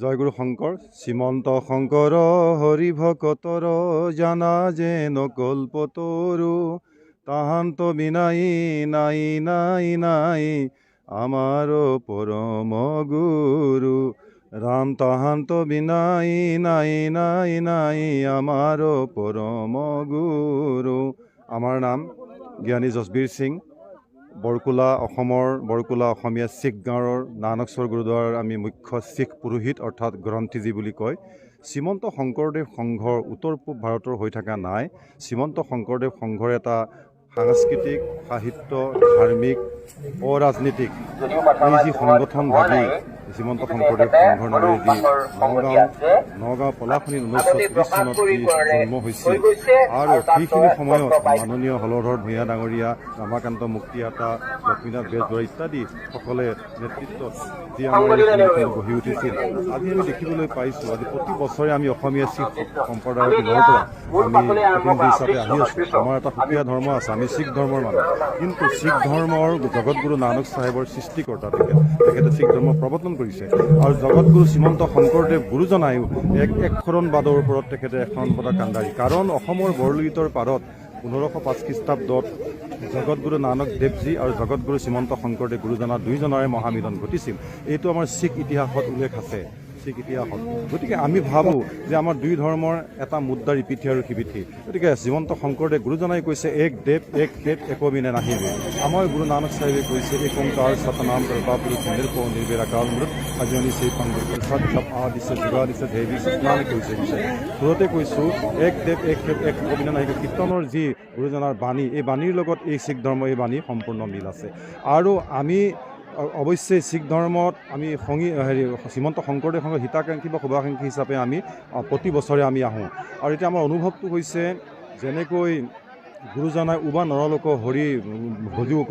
জয়গুৰু শংকৰ শ্ৰীমন্ত শংকৰ হৰি ভকতৰ জানা যেন কল্পতৰু তাহান্ত বিনাই নাই নাই নাই আমাৰ পৰম গুৰু ৰাম তাহান্ত বিনাই নাই নাই নাই আমাৰ পৰম গুৰু। আমাৰ নাম জ্ঞানী জসবীৰ সিং। বৰকুলা অসমৰ বৰকুলা অসমীয়া শিখ গাঁৱৰ নানকশ্বৰ গুৰুদ্বাৰৰ আমি মুখ্য শিখ পুৰোহিত অৰ্থাৎ গ্ৰন্থীজী বুলি কয়। শ্ৰীমন্ত শংকৰদেৱ সংঘৰ উত্তৰ পূব ভাৰতৰ হৈ থকা নাই। শ্ৰীমন্ত শংকৰদেৱ সংঘৰ এটা সাংস্কৃতিক সাহিত্য ধাৰ্মিক অৰাজনীতিক এই যি সংগঠন ভাবি শ্ৰীমন্ত শংকৰদেৱ সংঘৰ নামেৰে যি নগাঁও পলাশনীত 1930 চনত যি জন্ম হৈছিল আৰু সেইখিনি সময়ত মাননীয় হলধৰ ভূঞা ডাঙৰীয়া ৰমাকান্ত মুক্তিয়াতা লক্ষ্মীনাথ বেজবৰুৱা ইত্যাদি সকলে নেতৃত্বত যি আমাৰ গঢ়ি উঠিছিল। আজি আমি দেখিবলৈ পাইছোঁ আজি প্ৰতি বছৰে আমি অসমীয়া শিখ সম্প্ৰদায়ৰ দিনৰ পৰা আমি প্ৰতিনিধি হিচাপে আহি আছোঁ। আমাৰ এটা সুকীয়া ধৰ্ম আছে, আমি শিখ ধৰ্মৰ মানুহ, কিন্তু শিখ ধৰ্মৰ জগতগুৰু নানক চাহেবৰ সৃষ্টিকৰ্তা তেখেতে শিখ ধৰ্ম প্ৰৱৰ্তন কৰিছে আৰু জগতগুৰু শ্ৰীমন্ত শংকৰদেৱ গুৰুজনায়ো এক শৰণবাদৰ ওপৰত তেখেতে শৰণবাদৰ কাণ্ডাৰী। কাৰণ অসমৰ বৰলোহিতৰ পাৰত 1505 খ্ৰীষ্টাব্দত জগতগুৰু নানক দেৱজী আৰু জগতগুৰু শ্ৰীমন্ত শংকৰদেৱ গুৰুজনা দুয়োজনৰে মহামিলন ঘটিছিল। এইটো আমাৰ শিখ ইতিহাসত উল্লেখ আছে, শিখ ইতিহাসত। গতিকে আমি ভাবোঁ যে আমাৰ দুই ধৰ্মৰ এটা মুদ্ৰাৰ ইপিঠি আৰু সিপিঠি। গতিকে শ্ৰীমন্ত শংকৰদেৱ গুৰুজনাই কৈছে এক দেৱ এক দেৱ একবিনে নাহিবে। আমাৰ গুৰু নানক চাহেবে কৈছে এক ওংকাৰ সতনাম দৰবাপুৰুষ নিৰ্ভৌ নিৰ্বেৰাকাল মৃত আজনী সেই পাংগুৰ সৎ জপ আদিছে যোগা দিছে দেৱী স্নানে কৈছে ঘৰতে কৈছোঁ এক দেৱ এক দেৱ এক একবিনে নাহিবে। কীৰ্তনৰ যি গুৰুজনাৰ বাণী, এই বাণীৰ লগত এই শিখ ধৰ্ম এই বাণী সম্পূৰ্ণ মিল আছে। আৰু আমি অৱশ্যে শিখ ধৰ্মত আমি শ্ৰীমন্ত শংকৰদেৱ সংঘৰ হিতাকাংক্ষী বা শুভাকাংক্ষী হিচাপে আমি প্ৰতি বছৰে আমি আহোঁ। আৰু এতিয়া আমাৰ অনুভৱটো হৈছে যেনেকৈ গুৰুজনাই উবা নৰলোক হৰি ভজুক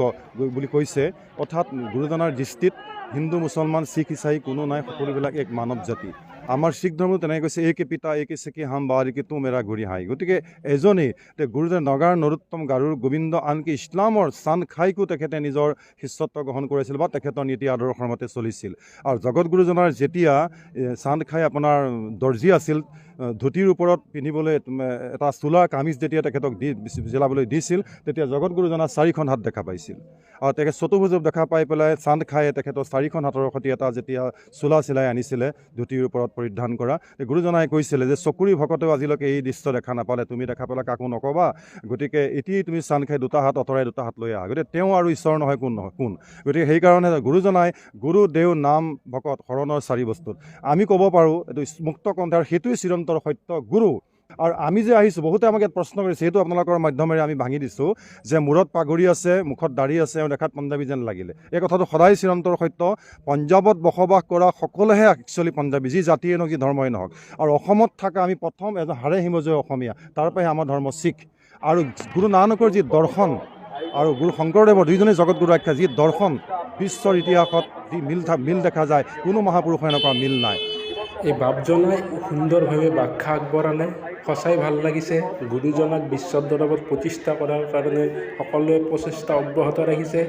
বুলি কৈছে, অৰ্থাৎ গুৰুজনাৰ দৃষ্টিত হিন্দু মুছলমান শিখ ইছাই কোনো নাই, সকলোবিলাক এক মানৱ জাতি। আমাৰ শিখ ধৰ্ম তেনেকৈ কৈছে একে পিতা একে চেকি হাম বাৰিকে তো মেৰা ঘূৰি হাই। গতিকে এজনেই গুৰুজনে নগাৰ নৰোত্তম গাৰুৰ গোবিন্দ আনকি ইছলামৰ চান্দ খাইকো তেখেতে নিজৰ শিষ্যত্ব গ্ৰহণ কৰিছিল বা তেখেতৰ নীতি আদৰ্শৰ মতে চলিছিল। আৰু জগতগুৰুজনাৰ যেতিয়া চান্দ খাই আপোনাৰ দৰ্জী আছিল, ধুতিৰ ওপৰত পিন্ধিবলৈ এটা চোলা কামিজ যেতিয়া তেখেতক জিলাবলৈ দিছিল, তেতিয়া জগতগুৰুজনাৰ 4খন হাত দেখা পাইছিল। আৰু তেখেত চতুৰ্ভুজ দেখা পাই পেলাই চান্দ খায়ে তেখেতৰ 4খন হাতৰ সৈতে এটা যেতিয়া চোলা চিলাই আনিছিলে ধুতিৰ ওপৰত পৰিধান কৰা, গুৰুজনাই কৈছিলে যে চকুৰি ভকতেও আজিলৈকে এই দৃশ্য দেখা নাপালে, তুমি দেখা পালে কাকো নক'বা। গতিকে এতিয়াই তুমি চান্দ খাই দুটা হাত আঁতৰাই দুটা হাত লৈ আহা। গতিকে তেওঁ আৰু ঈশ্বৰ নহয় কোন নহয় কোন। গতিকে সেইকাৰণে গুৰুজনাই গুৰু দেও নাম ভকত শৰণৰ 4 বস্তুত আমি ক'ব পাৰোঁ এইটো মুক্ত কণ্ঠে, আৰু সেইটোৱে চিৰন্তৰ সত্য গুৰু। আৰু আমি যে আহিছোঁ, বহুতে আমাক ইয়াত প্ৰশ্ন কৰিছে, সেইটো আপোনালোকৰ মাধ্যমেৰে আমি ভাঙি দিছোঁ যে মূৰত পাগুৰি আছে, মুখত দাঢ়ি আছে আৰু দেখাত পঞ্জাবী যেন লাগিলে। এই কথাটো সদায় চিৰন্তৰ সত্য। পঞ্জাৱত বসবাস কৰা সকলোহে একচুৱেলি পঞ্জাবী, যি জাতিয়ে নহওক যি ধৰ্মই নহওক। আৰু অসমত থকা আমি প্ৰথম এজন হাড়ে হিমজয় অসমীয়া, তাৰ পৰাই আমাৰ ধৰ্ম শিখ। আৰু গুৰু নানকৰ যি দৰ্শন আৰু গুৰু শংকৰদেৱৰ দুয়োজনেই জগতগুৰু আখ্যা যি দৰ্শন বিশ্বৰ ইতিহাসত যি মিল দেখা যায়, কোনো মহাপুৰুষৰ এনেকুৱা মিল নাই। এই বাপজনাই সুন্দৰভাৱে ব্যাখ্যা আগবঢ়ালে, সঁচাই ভাল লাগিছে। গুৰুজনাক বিশ্বৰ দৰবাৰত প্ৰতিষ্ঠা কৰাৰ কাৰণে সকলোৱে প্ৰচেষ্টা অব্যাহত ৰাখিছে।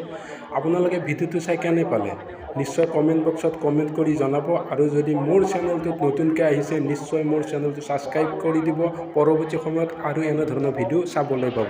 আপোনালোকে ভিডিঅ'টো চাই কেনে পালে নিশ্চয় কমেণ্ট বক্সত কমেণ্ট কৰি জনাব। আৰু যদি মোৰ চেনেলটোত নতুনকৈ আহিছে নিশ্চয় মোৰ চেনেলটো ছাবস্ক্ৰাইব কৰি দিব। পৰৱৰ্তী সময়ত আৰু এনেধৰণৰ ভিডিঅ' চাবলৈ পাব।